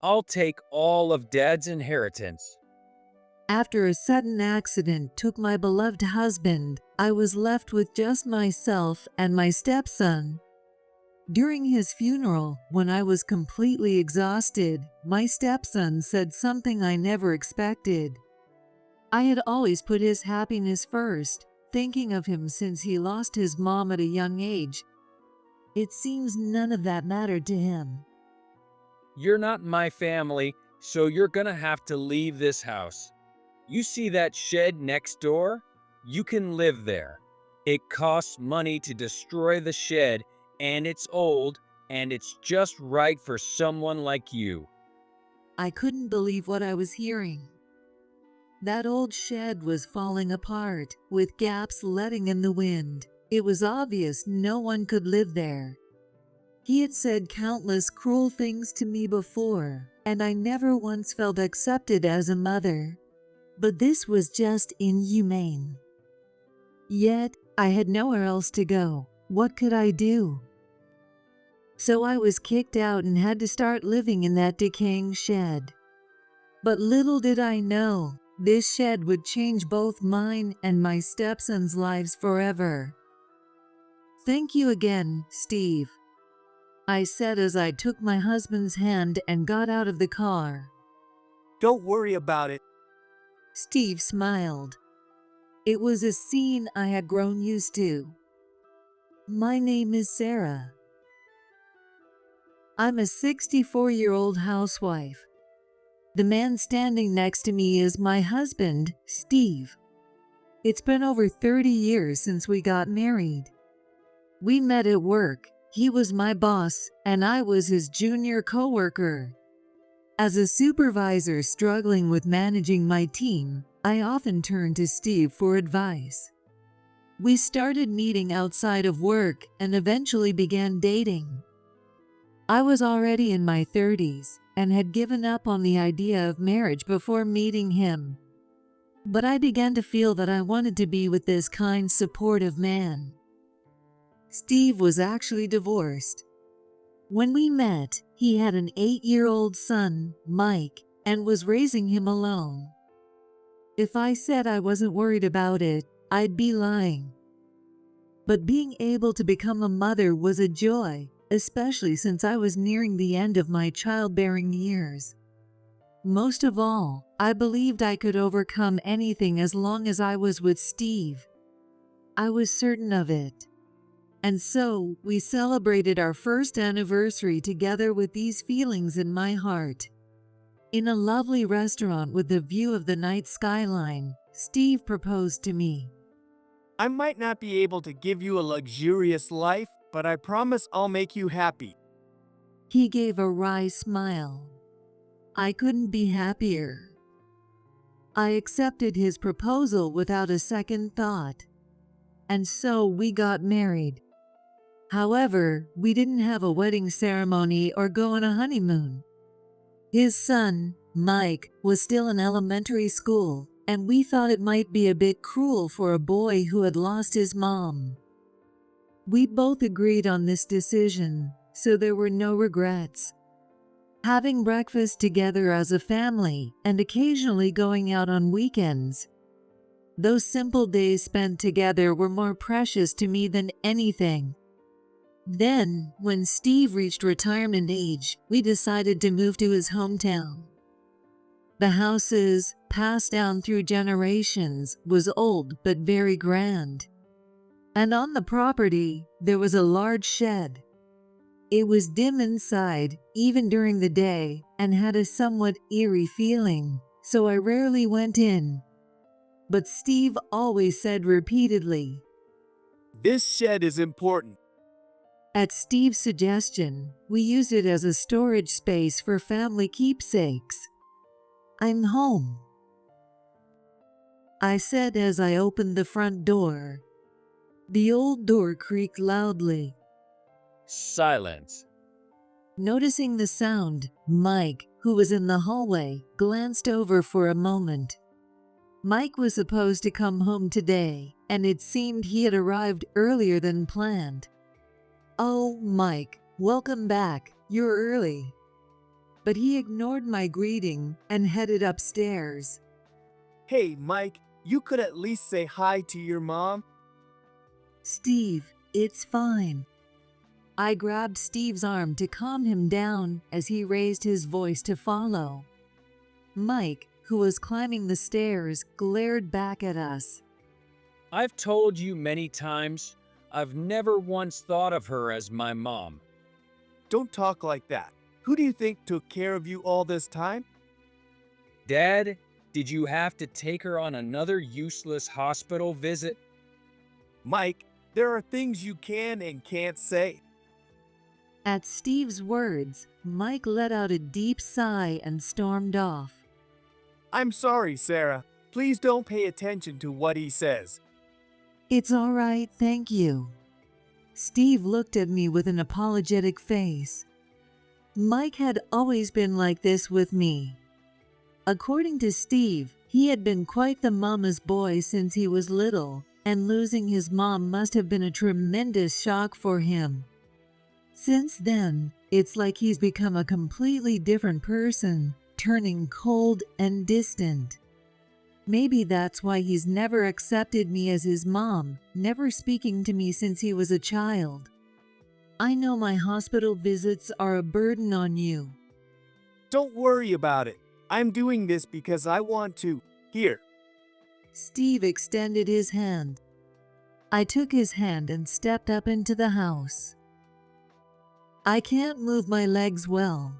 I'll take all of Dad's inheritance. After a sudden accident took my beloved husband, I was left with just myself and my stepson. During his funeral, when I was completely exhausted, my stepson said something I never expected. I had always put his happiness first, thinking of him since he lost his mom at a young age. It seems none of that mattered to him. You're not my family, so you're gonna have to leave this house. You see that shed next door? You can live there. It costs money to destroy the shed, and it's old, and it's just right for someone like you. I couldn't believe what I was hearing. That old shed was falling apart, with gaps letting in the wind. It was obvious no one could live there. He had said countless cruel things to me before, and I never once felt accepted as a mother. But this was just inhumane. Yet, I had nowhere else to go. What could I do? So I was kicked out and had to start living in that decaying shed. But little did I know, this shed would change both mine and my stepson's lives forever. Thank you again, Steve, I said as I took my husband's hand and got out of the car. Don't worry about it. Steve smiled. It was a scene I had grown used to. My name is Sarah. I'm a 64-year-old housewife. The man standing next to me is my husband, Steve. It's been over 30 years since we got married. We met at work. He was my boss, and I was his junior coworker. As a supervisor struggling with managing my team, I often turned to Steve for advice. We started meeting outside of work and eventually began dating. I was already in my 30s and had given up on the idea of marriage before meeting him. But I began to feel that I wanted to be with this kind, supportive man. Steve was actually divorced. When we met, he had an 8-year-old son, Mike, and was raising him alone. If I said I wasn't worried about it, I'd be lying. But being able to become a mother was a joy, especially since I was nearing the end of my childbearing years. Most of all, I believed I could overcome anything as long as I was with Steve. I was certain of it. And so, we celebrated our first anniversary together with these feelings in my heart. In a lovely restaurant with a view of the night skyline, Steve proposed to me. I might not be able to give you a luxurious life, but I promise I'll make you happy. He gave a wry smile. I couldn't be happier. I accepted his proposal without a second thought. And so we got married. However, we didn't have a wedding ceremony or go on a honeymoon. His son, Mike, was still in elementary school, and we thought it might be a bit cruel for a boy who had lost his mom. We both agreed on this decision, so there were no regrets. Having breakfast together as a family and occasionally going out on weekends. Those simple days spent together were more precious to me than anything. Then, when Steve reached retirement age, we decided to move to his hometown. The houses, passed down through generations, was old but very grand. And on the property, there was a large shed. It was dim inside, even during the day, and had a somewhat eerie feeling, so I rarely went in. But Steve always said repeatedly, This shed is important. At Steve's suggestion, we used it as a storage space for family keepsakes. I'm home, I said as I opened the front door. The old door creaked loudly. Silence. Noticing the sound, Mike, who was in the hallway, glanced over for a moment. Mike was supposed to come home today, and it seemed he had arrived earlier than planned. Oh, Mike, welcome back. You're early. but he ignored my greeting and headed upstairs. Hey, Mike, you could at least say hi to your mom. Steve, it's fine. I grabbed Steve's arm to calm him down as he raised his voice to follow. Mike, who was climbing the stairs, glared back at us. I've told you many times, I've never once thought of her as my mom. Don't talk like that. Who do you think took care of you all this time? Dad, did you have to take her on another useless hospital visit? Mike, there are things you can and can't say. At Steve's words, Mike let out a deep sigh and stormed off. I'm sorry, Sarah. Please don't pay attention to what he says. It's all right, thank you. Steve looked at me with an apologetic face. Mike had always been like this with me. According to Steve, he had been quite the mama's boy since he was little, and losing his mom must have been a tremendous shock for him. Since then, it's like he's become a completely different person, turning cold and distant. Maybe that's why he's never accepted me as his mom, never speaking to me since he was a child. I know my hospital visits are a burden on you. Don't worry about it. I'm doing this because I want to. Here. Steve extended his hand. I took his hand and stepped up into the house. I can't move my legs well.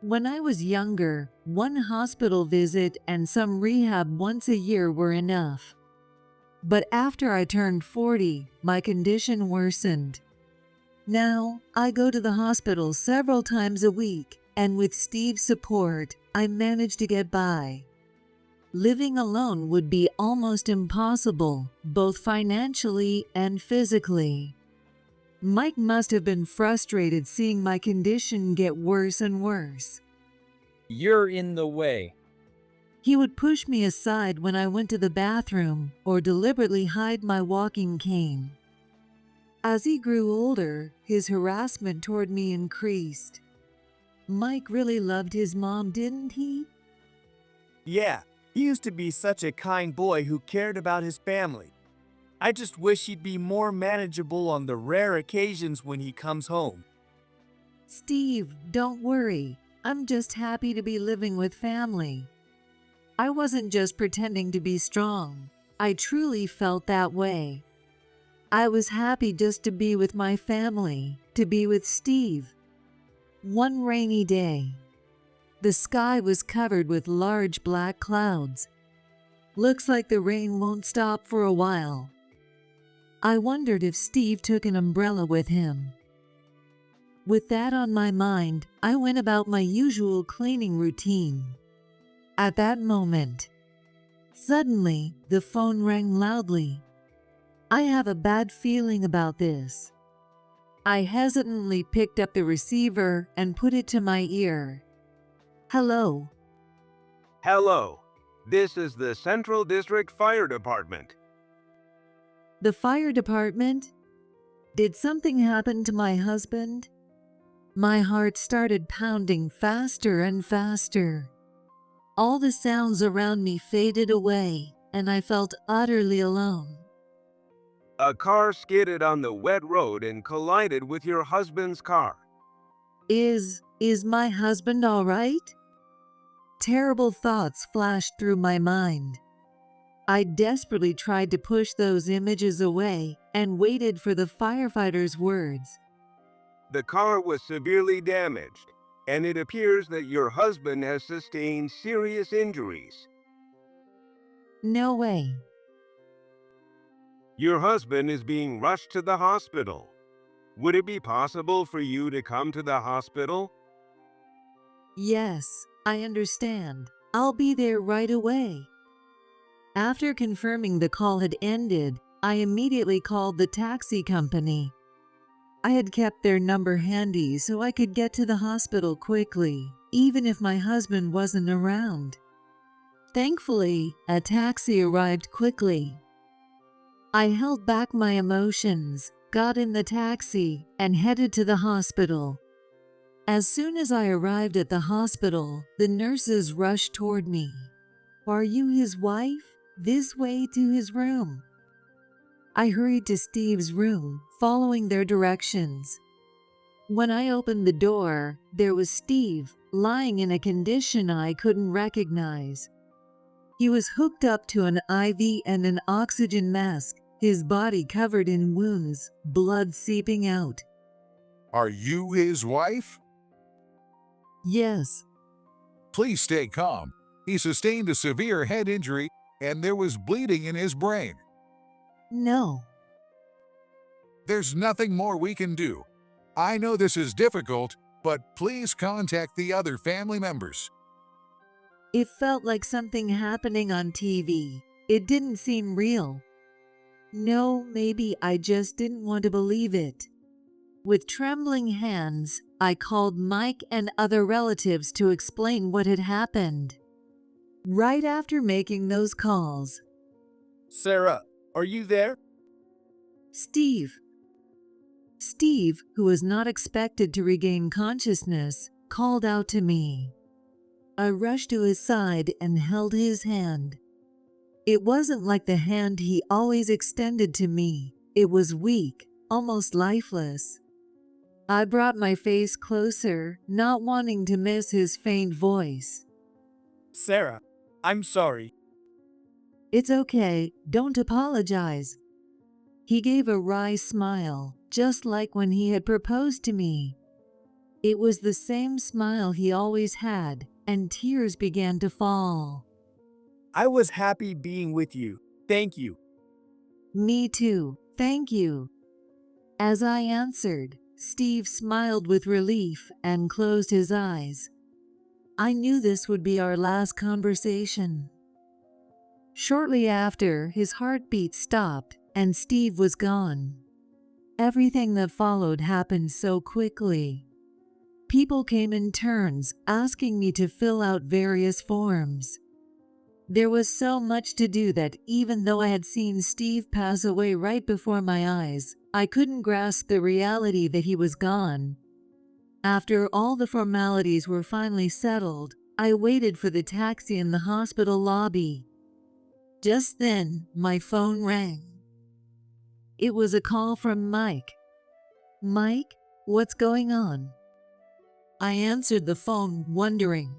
When I was younger, one hospital visit and some rehab once a year were enough. But after I turned 40, my condition worsened. Now, I go to the hospital several times a week, and with Steve's support, I manage to get by. Living alone would be almost impossible, both financially and physically. Mike must have been frustrated seeing my condition get worse and worse. You're in the way. He would push me aside when I went to the bathroom or deliberately hide my walking cane. As he grew older, his harassment toward me increased. Mike really loved his mom, didn't he? Yeah, he used to be such a kind boy who cared about his family. I just wish he'd be more manageable on the rare occasions when he comes home. Steve, don't worry. I'm just happy to be living with family. I wasn't just pretending to be strong. I truly felt that way. I was happy just to be with my family, to be with Steve. One rainy day, the sky was covered with large black clouds. Looks like the rain won't stop for a while. I wondered if Steve took an umbrella with him. With that on my mind, I went about my usual cleaning routine. At that moment, suddenly, the phone rang loudly. I have a bad feeling about this. I hesitantly picked up the receiver and put it to my ear. Hello. Hello, this is the Central District Fire Department. The fire department? Did something happen to my husband? My heart started pounding faster and faster. All the sounds around me faded away, and I felt utterly alone. A car skidded on the wet road and collided with your husband's car. Is my husband all right? Terrible thoughts flashed through my mind. I desperately tried to push those images away and waited for the firefighter's words. The car was severely damaged, and it appears that your husband has sustained serious injuries. No way. Your husband is being rushed to the hospital. Would it be possible for you to come to the hospital? Yes, I understand. I'll be there right away. After confirming the call had ended, I immediately called the taxi company. I had kept their number handy so I could get to the hospital quickly, even if my husband wasn't around. Thankfully, a taxi arrived quickly. I held back my emotions, got in the taxi, and headed to the hospital. As soon as I arrived at the hospital, the nurses rushed toward me. "Are you his wife? This way to his room." I hurried to Steve's room, following their directions. When I opened the door, there was Steve, lying in a condition I couldn't recognize. He was hooked up to an IV and an oxygen mask, his body covered in wounds, blood seeping out. Are you his wife? Yes. Please stay calm. He sustained a severe head injury and there was bleeding in his brain. No. There's nothing more we can do. I know this is difficult, but please contact the other family members. It felt like something happening on TV. It didn't seem real. No, maybe I just didn't want to believe it. With trembling hands, I called Mike and other relatives to explain what had happened. Right after making those calls, Sarah, are you there? Steve, who was not expected to regain consciousness, called out to me. I rushed to his side and held his hand. It wasn't like the hand he always extended to me. It was weak, almost lifeless. I brought my face closer, not wanting to miss his faint voice. Sarah, I'm sorry. "It's okay, don't apologize." He gave a wry smile, just like when he had proposed to me. It was the same smile he always had, and tears began to fall. I was happy being with you. Thank you. "Me too, thank you." As I answered, Steve smiled with relief and closed his eyes. I knew this would be our last conversation. Shortly after, his heartbeat stopped and Steve was gone. Everything that followed happened so quickly. People came in turns, asking me to fill out various forms. There was so much to do that even though I had seen Steve pass away right before my eyes, I couldn't grasp the reality that he was gone. After all the formalities were finally settled, I waited for the taxi in the hospital lobby. Just then, my phone rang. It was a call from Mike. "Mike, what's going on?" I answered the phone, wondering.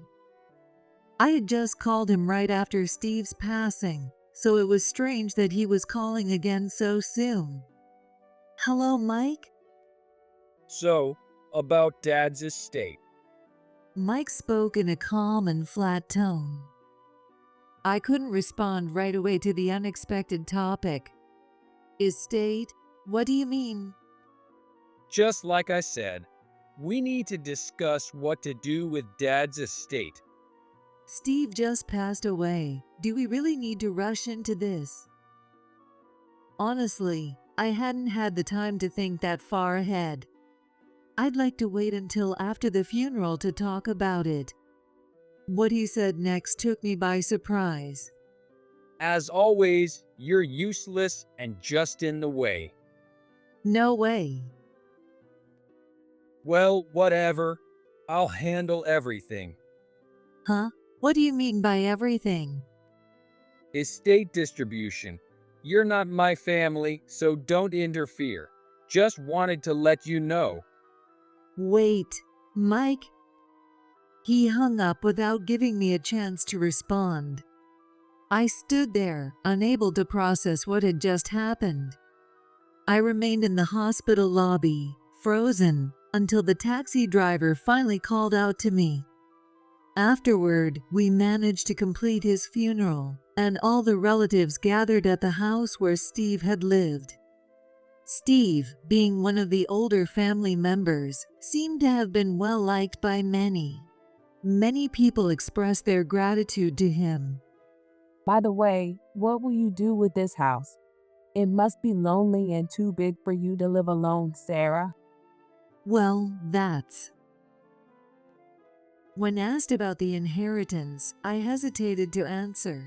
I had just called him right after Steve's passing, so it was strange that he was calling again so soon. "Hello, Mike?" So, about Dad's estate. Mike spoke in a calm and flat tone. I couldn't respond right away to the unexpected topic. "Estate? What do you mean?" Just like I said, we need to discuss what to do with Dad's estate. "Steve just passed away. Do we really need to rush into this?" Honestly, I hadn't had the time to think that far ahead. I'd like to wait until after the funeral to talk about it. What he said next took me by surprise. As always, you're useless and just in the way. "No way." Well, whatever. I'll handle everything. "Huh? What do you mean by everything?" Estate distribution. You're not my family, so don't interfere. Just wanted to let you know. "Wait, Mike?" He hung up without giving me a chance to respond. I stood there, unable to process what had just happened. I remained in the hospital lobby, frozen, until the taxi driver finally called out to me. Afterward, we managed to complete his funeral, and all the relatives gathered at the house where Steve had lived. Steve, being one of the older family members, seemed to have been well liked by many. Many people expressed their gratitude to him. By the way, what will you do with this house? It must be lonely and too big for you to live alone, Sarah. Well, that's. When asked about the inheritance, I hesitated to answer.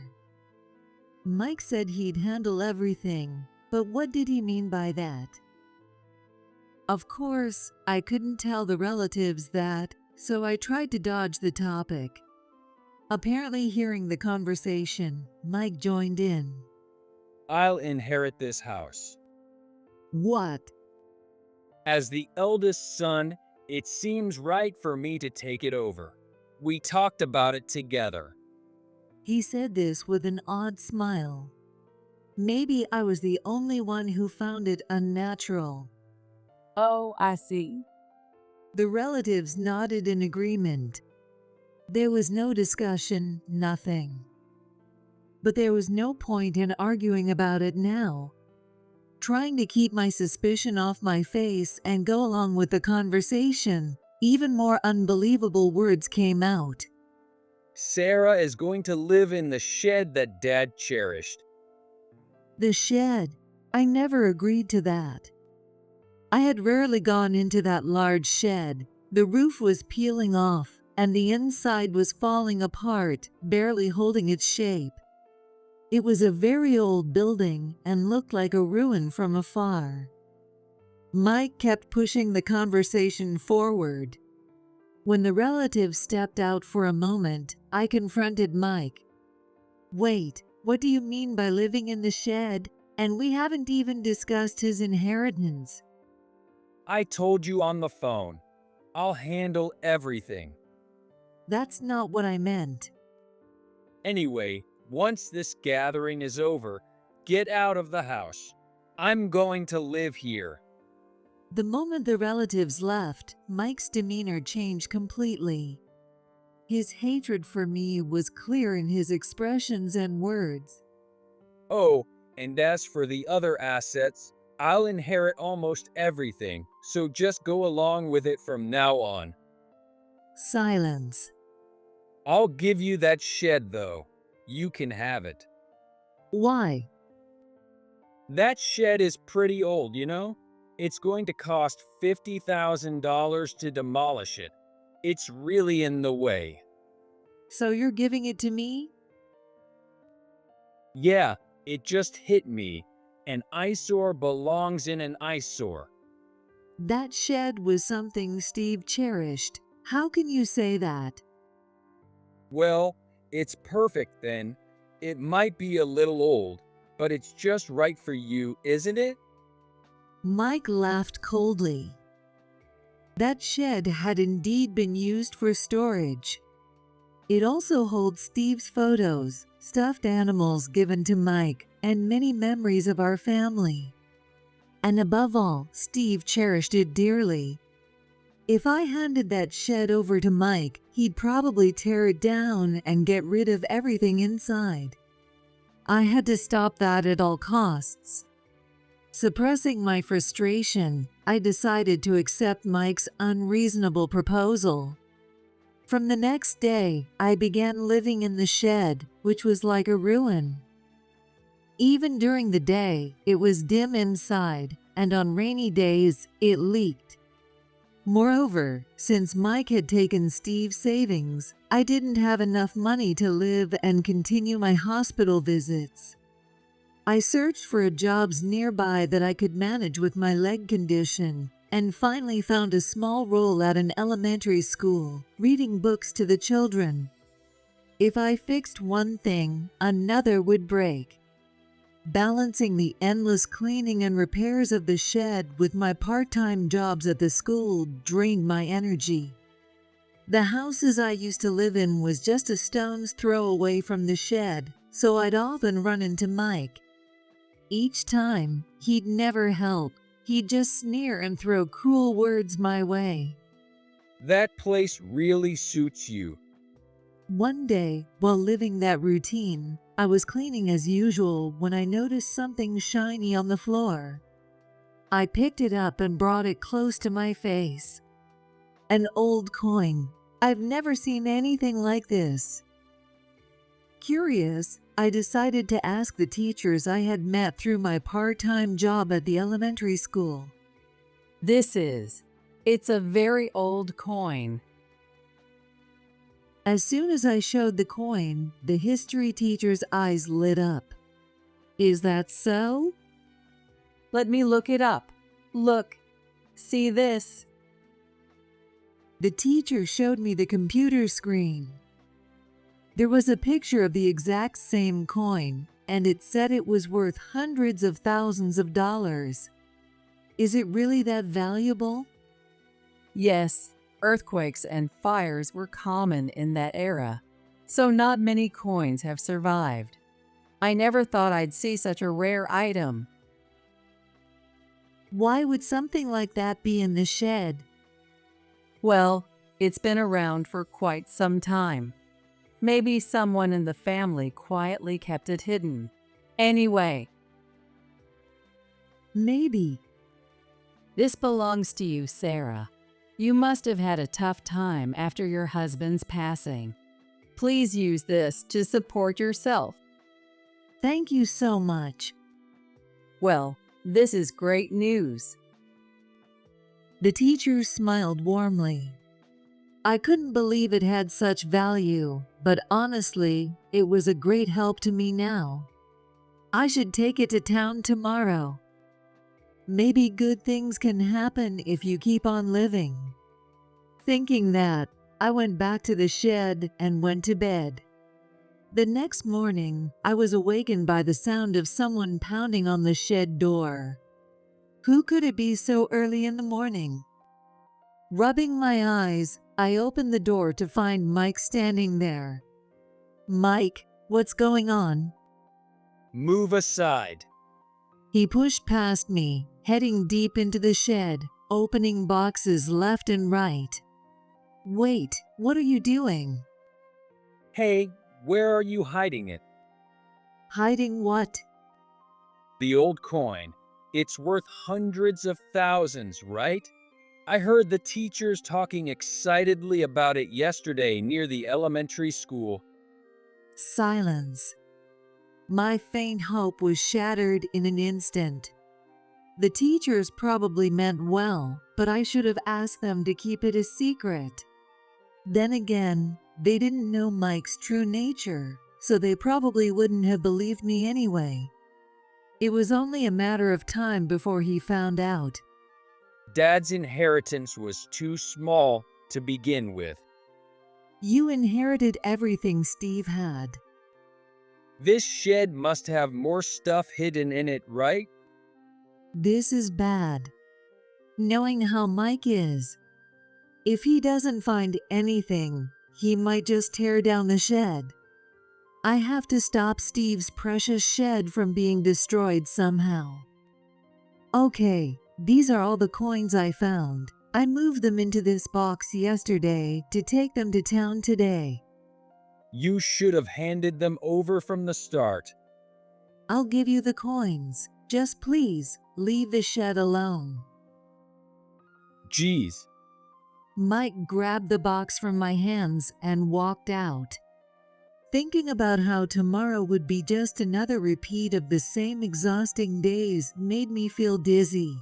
Mike said he'd handle everything, but what did he mean by that? Of course, I couldn't tell the relatives that, so I tried to dodge the topic. Apparently hearing the conversation, Mike joined in. I'll inherit this house. What? As the eldest son, it seems right for me to take it over. We talked about it together. He said this with an odd smile. Maybe I was the only one who found it unnatural. Oh, I see. The relatives nodded in agreement. There was no discussion, nothing. But there was no point in arguing about it now. Trying to keep my suspicion off my face and go along with the conversation, even more unbelievable words came out. Sarah is going to live in the shed that Dad cherished. The shed. I never agreed to that. I had rarely gone into that large shed. The roof was peeling off, and the inside was falling apart, barely holding its shape. It was a very old building and looked like a ruin from afar. Mike kept pushing the conversation forward. When the relative stepped out for a moment, I confronted Mike. Wait, what do you mean by living in the shed? And we haven't even discussed his inheritance. I told you on the phone. I'll handle everything. That's not what I meant. Anyway, once this gathering is over, get out of the house. I'm going to live here. The moment the relatives left, Mike's demeanor changed completely. His hatred for me was clear in his expressions and words. Oh, and as for the other assets, I'll inherit almost everything, so just go along with it from now on. Silence. I'll give you that shed, though. You can have it. Why? That shed is pretty old, you know? It's going to cost $50,000 to demolish it. It's really in the way. So you're giving it to me? Yeah, it just hit me. An eyesore belongs in an eyesore. That shed was something Steve cherished. How can you say that? Well, it's perfect then. It might be a little old, but it's just right for you, isn't it? Mike laughed coldly. That shed had indeed been used for storage. It also holds Steve's photos, stuffed animals given to Mike, and many memories of our family. And above all, Steve cherished it dearly. If I handed that shed over to Mike, he'd probably tear it down and get rid of everything inside. I had to stop that at all costs. Suppressing my frustration, I decided to accept Mike's unreasonable proposal. From the next day, I began living in the shed, which was like a ruin. Even during the day, it was dim inside, and on rainy days, it leaked. Moreover, since Mike had taken Steve's savings, I didn't have enough money to live and continue my hospital visits. I searched for jobs nearby that I could manage with my leg condition, and finally found a small role at an elementary school, reading books to the children. If I fixed one thing, another would break. Balancing the endless cleaning and repairs of the shed with my part-time jobs at the school drained my energy. The houses I used to live in was just a stone's throw away from the shed, so I'd often run into Mike. Each time, he'd never help. He'd just sneer and throw cruel words my way. That place really suits you. One day, while living that routine, I was cleaning as usual when I noticed something shiny on the floor. I picked it up and brought it close to my face. An old coin. I've never seen anything like this. Curious, I decided to ask the teachers I had met through my part-time job at the elementary school. It's a very old coin. As soon as I showed the coin, the history teacher's eyes lit up. Is that so? Let me look it up. Look, See this? The teacher showed me the computer screen. There was a picture of the exact same coin, and it said it was worth hundreds of thousands of dollars. Is it really that valuable? Yes, earthquakes and fires were common in that era, so not many coins have survived. I never thought I'd see such a rare item. Why would something like that be in the shed? Well, it's been around for quite some time. Maybe someone in the family quietly kept it hidden. Anyway, Maybe. this belongs to you, Sarah. You must have had a tough time after your husband's passing. Please use this to support yourself. Thank you so much. Well, this is great news. The teacher smiled warmly. I couldn't believe it had such value, but honestly, it was a great help to me now. I should take it to town tomorrow. Maybe good things can happen if you keep on living. Thinking that, I went back to the shed and went to bed. The next morning, I was awakened by the sound of someone pounding on the shed door. Who could it be so early in the morning? Rubbing my eyes, I opened the door to find Mike standing there. Mike, what's going on? Move aside. He pushed past me, heading deep into the shed, opening boxes left and right. Wait, what are you doing? Hey, where are you hiding it? Hiding what? The old coin. It's worth hundreds of thousands, right? I heard the teachers talking excitedly about it yesterday near the elementary school. Silence. My faint hope was shattered in an instant. The teachers probably meant well, but I should have asked them to keep it a secret. Then again, they didn't know Mike's true nature, so they probably wouldn't have believed me anyway. It was only a matter of time before he found out. Dad's inheritance was too small to begin with. You inherited everything Steve had. This shed must have more stuff hidden in it, right? This is bad. Knowing how Mike is. If he doesn't find anything, he might just tear down the shed. I have to stop Steve's precious shed from being destroyed somehow. Okay, these are all the coins I found. I moved them into this box yesterday to take them to town today. You should have handed them over from the start. I'll give you the coins. Just please, leave the shed alone. Geez. Mike grabbed the box from my hands and walked out. Thinking about how tomorrow would be just another repeat of the same exhausting days made me feel dizzy.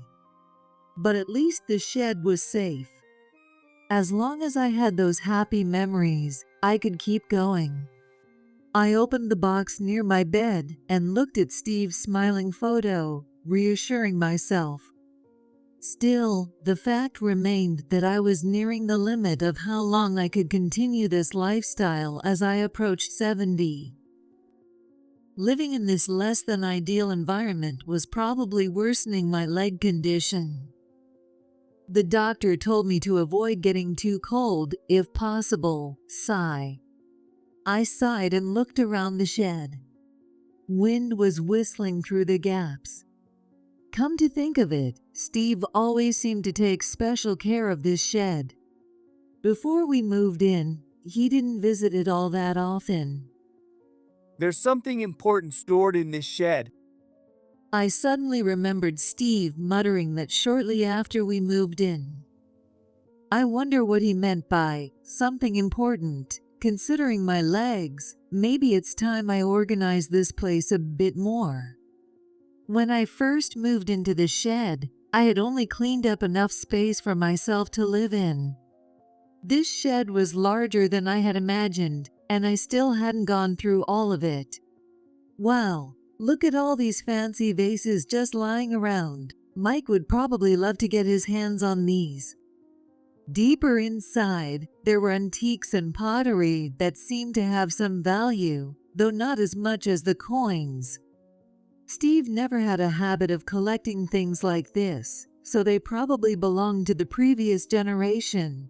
But at least the shed was safe. As long as I had those happy memories, I could keep going. I opened the box near my bed and looked at Steve's smiling photo, reassuring myself. Still, the fact remained that I was nearing the limit of how long I could continue this lifestyle as I approached 70. Living in this less than ideal environment was probably worsening my leg condition. The doctor told me to avoid getting too cold, if possible. Sigh. I sighed and looked around the shed. Wind was whistling through the gaps. Come to think of it, Steve always seemed to take special care of this shed. Before we moved in, he didn't visit it all that often. There's something important stored in this shed. I suddenly remembered Steve muttering that shortly after we moved in. I wonder what he meant by something important. Considering my legs, maybe it's time I organize this place a bit more. When I first moved into the shed, I had only cleaned up enough space for myself to live in. This shed was larger than I had imagined, and I still hadn't gone through all of it. Wow, look at all these fancy vases just lying around. Mike would probably love to get his hands on these. Deeper inside, there were antiques and pottery that seemed to have some value, though not as much as the coins. Steve never had a habit of collecting things like this, so they probably belonged to the previous generation.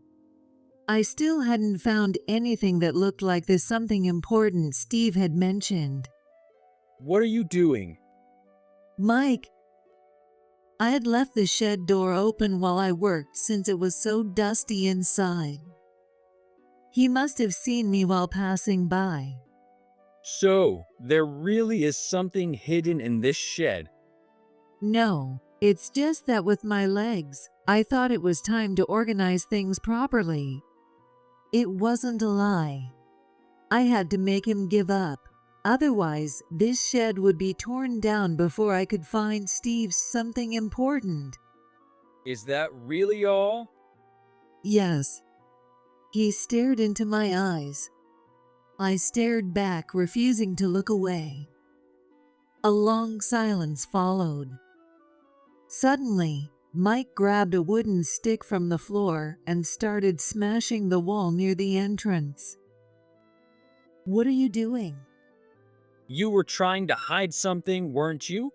I still hadn't found anything that looked like the something important Steve had mentioned. What are you doing? Mike, I had left the shed door open while I worked since it was so dusty inside. He must have seen me while passing by. So, there really is something hidden in this shed. No, it's just that with my legs, I thought it was time to organize things properly. It wasn't a lie. I had to make him give up. Otherwise, this shed would be torn down before I could find Steve's something important. Is that really all? Yes. He stared into my eyes. I stared back, refusing to look away. A long silence followed. Suddenly, Mike grabbed a wooden stick from the floor and started smashing the wall near the entrance. What are you doing? You were trying to hide something, weren't you?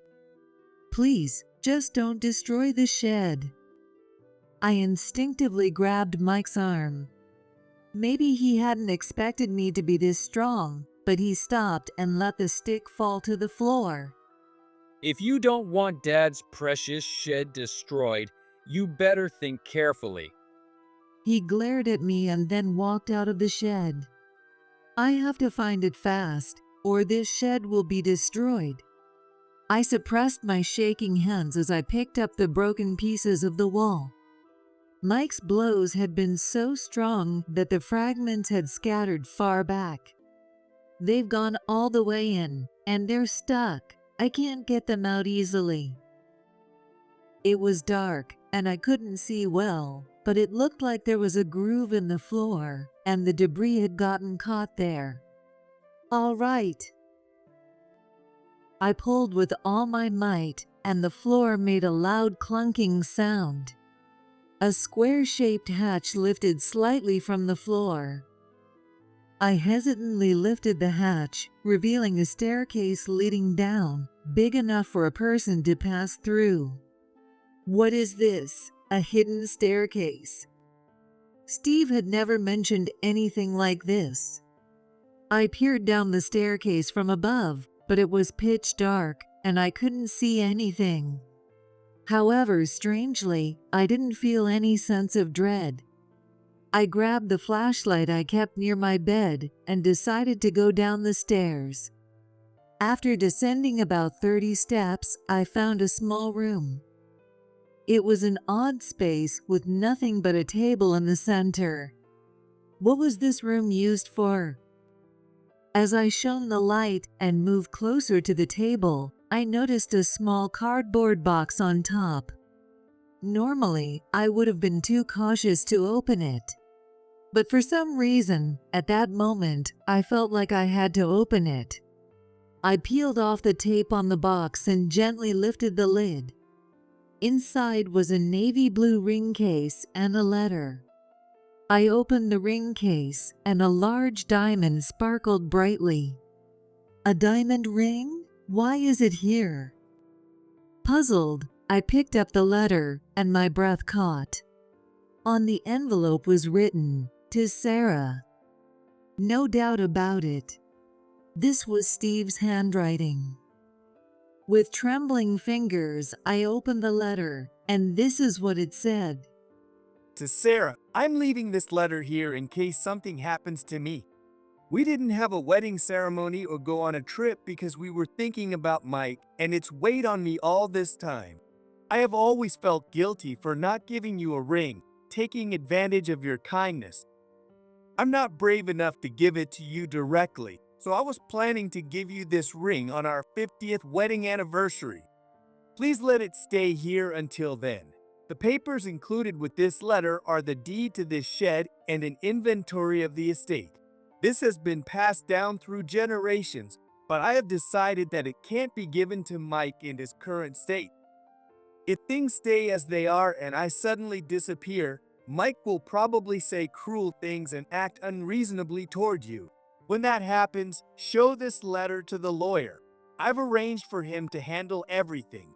Please, just don't destroy the shed. I instinctively grabbed Mike's arm. Maybe he hadn't expected me to be this strong, but he stopped and let the stick fall to the floor. If you don't want Dad's precious shed destroyed, you better think carefully. He glared at me and then walked out of the shed. I have to find it fast, or this shed will be destroyed. I suppressed my shaking hands as I picked up the broken pieces of the wall. Mike's blows had been so strong that the fragments had scattered far back. They've gone all the way in, and they're stuck. I can't get them out easily. It was dark, and I couldn't see well, but it looked like there was a groove in the floor, and the debris had gotten caught there. All right. I pulled with all my might, and the floor made a loud clunking sound. A square-shaped hatch lifted slightly from the floor. I hesitantly lifted the hatch, revealing a staircase leading down, big enough for a person to pass through. What is this? A hidden staircase? Steve had never mentioned anything like this. I peered down the staircase from above, but it was pitch dark, and I couldn't see anything. However, strangely, I didn't feel any sense of dread. I grabbed the flashlight I kept near my bed and decided to go down the stairs. After descending about 30 steps, I found a small room. It was an odd space with nothing but a table in the center. What was this room used for? As I shone the light and moved closer to the table, I noticed a small cardboard box on top. Normally, I would have been too cautious to open it. But for some reason, at that moment, I felt like I had to open it. I peeled off the tape on the box and gently lifted the lid. Inside was a navy blue ring case and a letter. I opened the ring case, and a large diamond sparkled brightly. A diamond ring? Why is it here? Puzzled, I picked up the letter, and my breath caught. On the envelope was written, "To Sarah." No doubt about it. This was Steve's handwriting. With trembling fingers, I opened the letter, and this is what it said. To Sarah, I'm leaving this letter here in case something happens to me. We didn't have a wedding ceremony or go on a trip because we were thinking about Mike, and it's weighed on me all this time. I have always felt guilty for not giving you a ring, taking advantage of your kindness. I'm not brave enough to give it to you directly, so I was planning to give you this ring on our 50th wedding anniversary. Please let it stay here until then. The papers included with this letter are the deed to this shed and an inventory of the estate. This has been passed down through generations, but I have decided that it can't be given to Mike in his current state. If things stay as they are and I suddenly disappear, Mike will probably say cruel things and act unreasonably toward you. When that happens, show this letter to the lawyer. I've arranged for him to handle everything.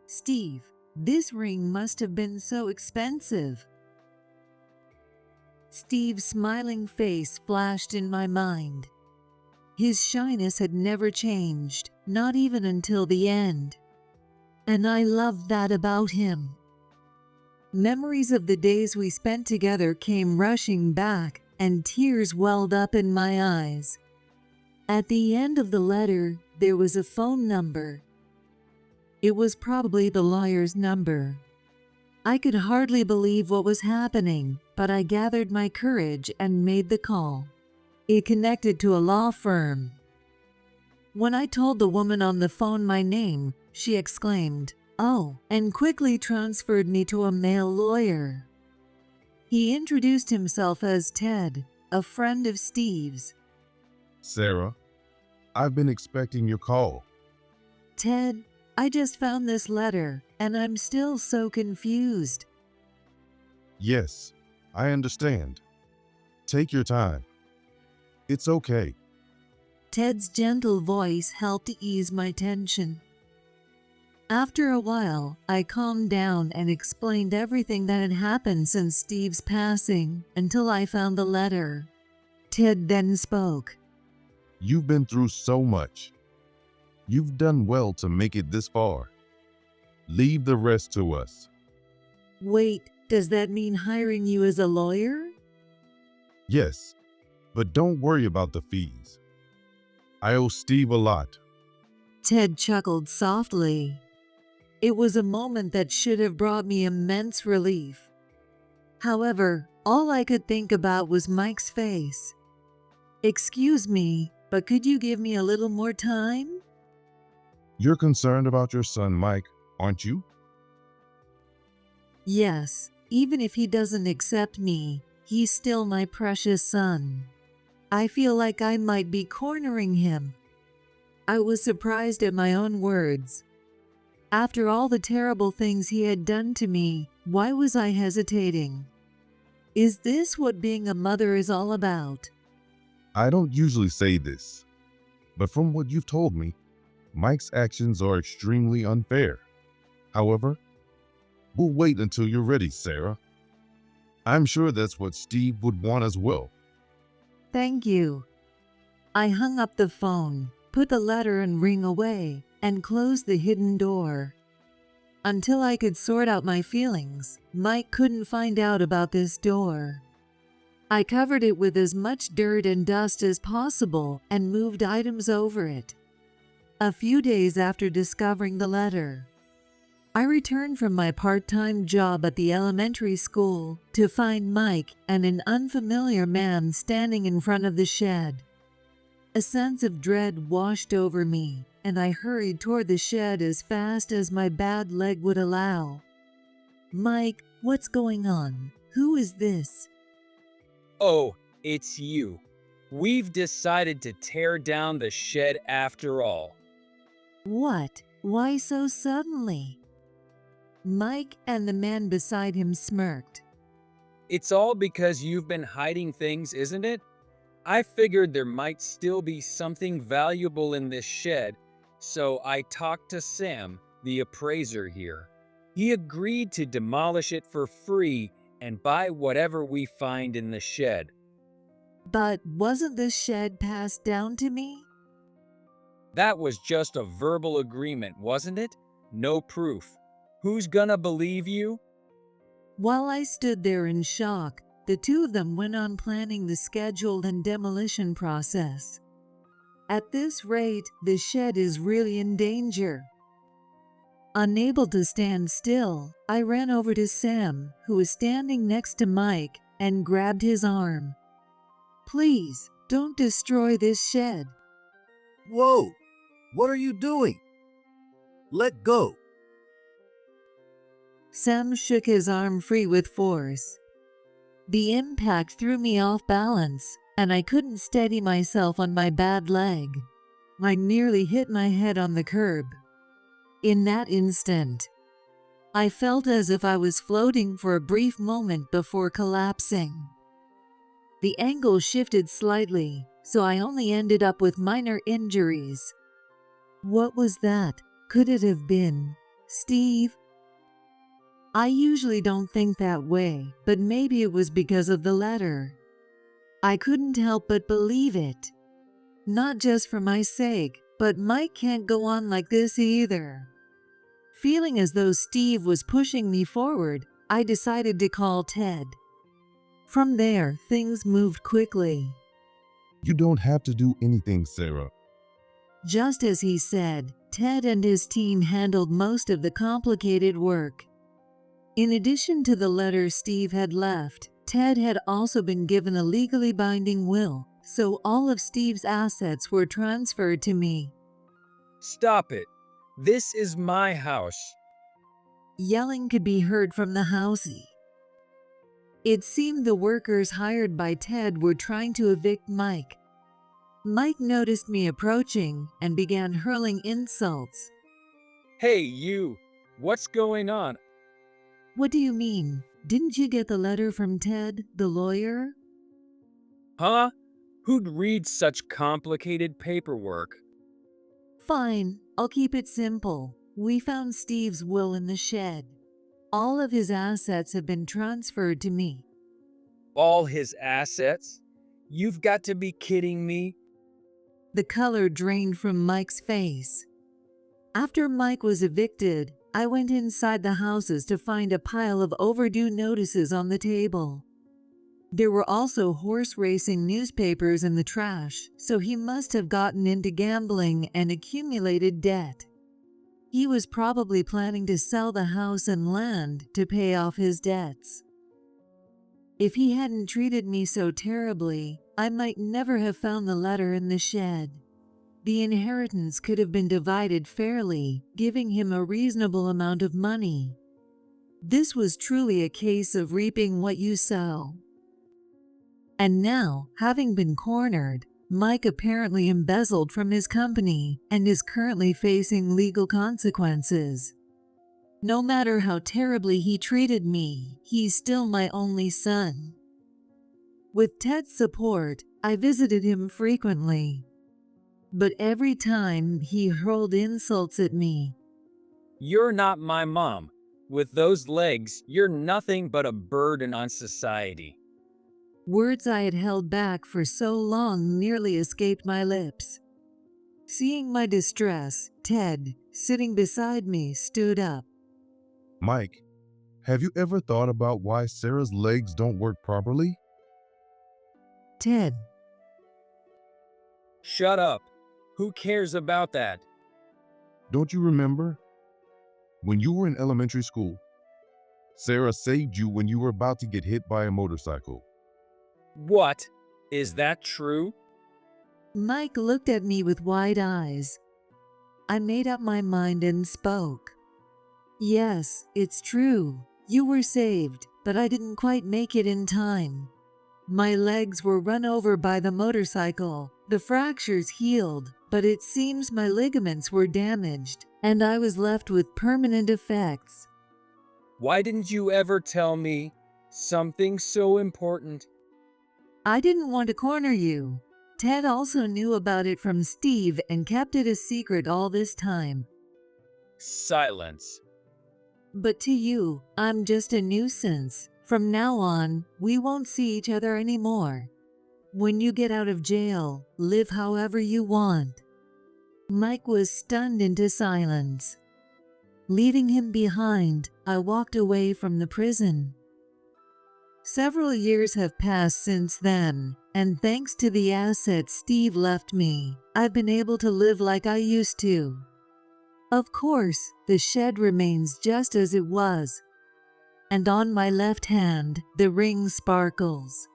Steve, this ring must have been so expensive. Steve's smiling face flashed in my mind. His shyness had never changed, not even until the end. And I loved that about him. Memories of the days we spent together came rushing back, and tears welled up in my eyes. At the end of the letter, there was a phone number. It was probably the lawyer's number. I could hardly believe what was happening, but I gathered my courage and made the call. It connected to a law firm. When I told the woman on the phone my name, she exclaimed, "Oh," and quickly transferred me to a male lawyer. He introduced himself as Ted, a friend of Steve's. Sarah, I've been expecting your call. Ted, I just found this letter, and I'm still so confused. Yes, I understand. Take your time. It's okay. Ted's gentle voice helped ease my tension. After a while, I calmed down and explained everything that had happened since Steve's passing until I found the letter. Ted then spoke. You've been through so much. You've done well to make it this far. Leave the rest to us. Wait, does that mean hiring you as a lawyer? Yes, but don't worry about the fees. I owe Steve a lot. Ted chuckled softly. It was a moment that should have brought me immense relief. However, all I could think about was Mike's face. Excuse me, but could you give me a little more time? You're concerned about your son, Mike, aren't you? Yes, even if he doesn't accept me, he's still my precious son. I feel like I might be cornering him. I was surprised at my own words. After all the terrible things he had done to me, why was I hesitating? Is this what being a mother is all about? I don't usually say this, but from what you've told me, Mike's actions are extremely unfair. However, we'll wait until you're ready, Sarah. I'm sure that's what Steve would want as well. Thank you. I hung up the phone, put the letter and ring away, and closed the hidden door. Until I could sort out my feelings, Mike couldn't find out about this door. I covered it with as much dirt and dust as possible and moved items over it. A few days after discovering the letter, I returned from my part-time job at the elementary school to find Mike and an unfamiliar man standing in front of the shed. A sense of dread washed over me, and I hurried toward the shed as fast as my bad leg would allow. Mike, what's going on? Who is this? Oh, it's you. We've decided to tear down the shed after all. What? Why so suddenly? Mike and the man beside him smirked. It's all because you've been hiding things, isn't it? I figured there might still be something valuable in this shed, so I talked to Sam, the appraiser here. He agreed to demolish it for free and buy whatever we find in the shed. But wasn't the shed passed down to me? That was just a verbal agreement, wasn't it? No proof. Who's gonna believe you? While I stood there in shock, the two of them went on planning the scheduled and demolition process. At this rate, the shed is really in danger. Unable to stand still, I ran over to Sam, who was standing next to Mike, and grabbed his arm. Please, don't destroy this shed. Whoa! What are you doing? Let go. Sam shook his arm free with force. The impact threw me off balance, and I couldn't steady myself on my bad leg. I nearly hit my head on the curb. In that instant, I felt as if I was floating for a brief moment before collapsing. The angle shifted slightly, so I only ended up with minor injuries. What was that? Could it have been Steve? I usually don't think that way, but maybe it was because of the letter. I couldn't help but believe it. Not just for my sake, but Mike can't go on like this either. Feeling as though Steve was pushing me forward, I decided to call Ted. From there, things moved quickly. You don't have to do anything, Sarah. Just as he said, Ted and his team handled most of the complicated work. In addition to the letter Steve had left, Ted had also been given a legally binding will, so all of Steve's assets were transferred to me. Stop it. This is my house. Yelling could be heard from the house. It seemed the workers hired by Ted were trying to evict Mike. Mike noticed me approaching and began hurling insults. Hey, you. What's going on? What do you mean? Didn't you get the letter from Ted, the lawyer? Huh? Who'd read such complicated paperwork? Fine, I'll keep it simple. We found Steve's will in the shed. All of his assets have been transferred to me. All his assets? You've got to be kidding me. The color drained from Mike's face. After Mike was evicted, I went inside the houses to find a pile of overdue notices on the table. There were also horse racing newspapers in the trash, so he must have gotten into gambling and accumulated debt. He was probably planning to sell the house and land to pay off his debts. If he hadn't treated me so terribly, I might never have found the letter in the shed. The inheritance could have been divided fairly, giving him a reasonable amount of money. This was truly a case of reaping what you sow. And now, having been cornered, Mike apparently embezzled from his company and is currently facing legal consequences. No matter how terribly he treated me, he's still my only son. With Ted's support, I visited him frequently. But every time he hurled insults at me. You're not my mom. With those legs, you're nothing but a burden on society. Words I had held back for so long nearly escaped my lips. Seeing my distress, Ted, sitting beside me, stood up. Mike, have you ever thought about why Sarah's legs don't work properly? Ted. Shut up. Who cares about that? Don't you remember? When you were in elementary school, Sarah saved you when you were about to get hit by a motorcycle. What? Is that true? Mike looked at me with wide eyes. I made up my mind and spoke. Yes, it's true. You were saved, but I didn't quite make it in time. My legs were run over by the motorcycle. The fractures healed, but it seems my ligaments were damaged, and I was left with permanent effects. Why didn't you ever tell me something so important? I didn't want to corner you. Ted also knew about it from Steve and kept it a secret all this time. Silence. But to you, I'm just a nuisance. From now on, we won't see each other anymore. When you get out of jail, live however you want. Mike was stunned into silence. Leaving him behind, I walked away from the prison. Several years have passed since then, and thanks to the assets Steve left me, I've been able to live like I used to. Of course, the shed remains just as it was. And on my left hand, the ring sparkles.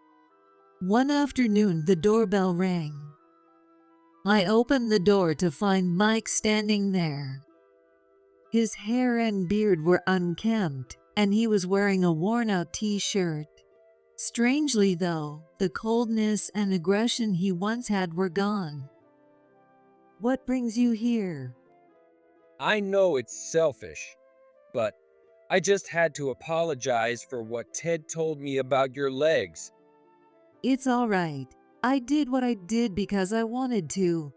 One afternoon, the doorbell rang. I opened the door to find Mike standing there. His hair and beard were unkempt, and he was wearing a worn-out t-shirt. Strangely, though, the coldness and aggression he once had were gone. What brings you here? I know it's selfish, but I just had to apologize for what Ted told me about your legs. It's all right. I did what I did because I wanted to.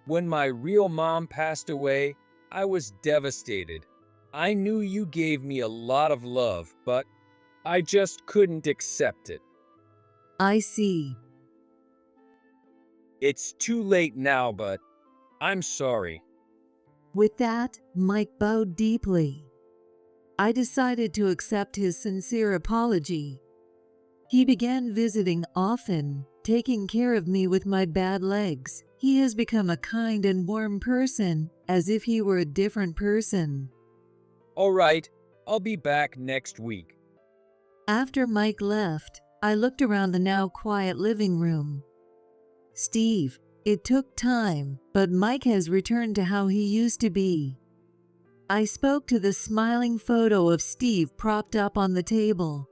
When my real mom passed away, I was devastated. I knew you gave me a lot of love, but I just couldn't accept it. I see. It's too late now, but I'm sorry. With that, Mike bowed deeply. I decided to accept his sincere apology. He began visiting often, taking care of me with my bad legs. He has become a kind and warm person, as if he were a different person. All right, I'll be back next week. After Mike left, I looked around the now quiet living room. Steve, it took time, but Mike has returned to how he used to be. I spoke to the smiling photo of Steve propped up on the table.